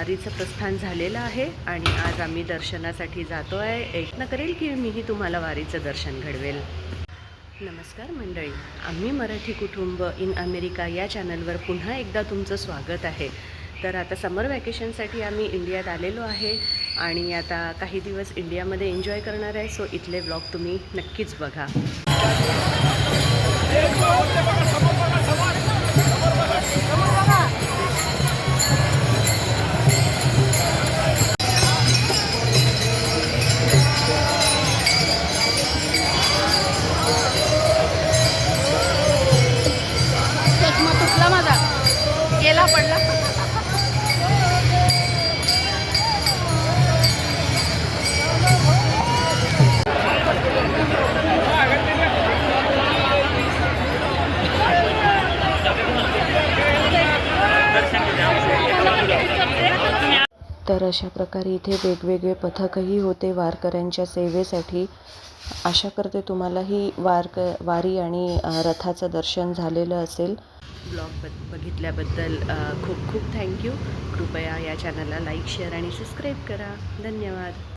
वारीचं प्रस्थान झालेलं आहे आणि आज आम्ही दर्शनासाठी जातो आहे. प्रयत्न करेल की मीही तुम्हाला वारीचं दर्शन घडवेल. नमस्कार मंडळी, आम्ही मराठी कुटुंब इन अमेरिका या चॅनलवर पुन्हा एकदा तुमचं स्वागत आहे. तर आता समर वॅकेशनसाठी आम्ही इंडियात आलेलो आहे आणि आता काही दिवस इंडियामध्ये एन्जॉय करणार आहे. सो इथले ब्लॉग तुम्ही नक्कीच बघा. गेला पडला. तर अशा प्रकारे इथे वेगवेगळे पथकही होते वारकऱ्यांच्या सेवेसाठी. आशा करते तुम्हाला ही वारी आणि रथाचं दर्शन झालेलं असेल. ब्लॉग बघितल्याबद्दल खूप खूप थँक्यू. कृपया या चॅनलला लाईक, शेअर आणि सबस्क्राईब करा. धन्यवाद.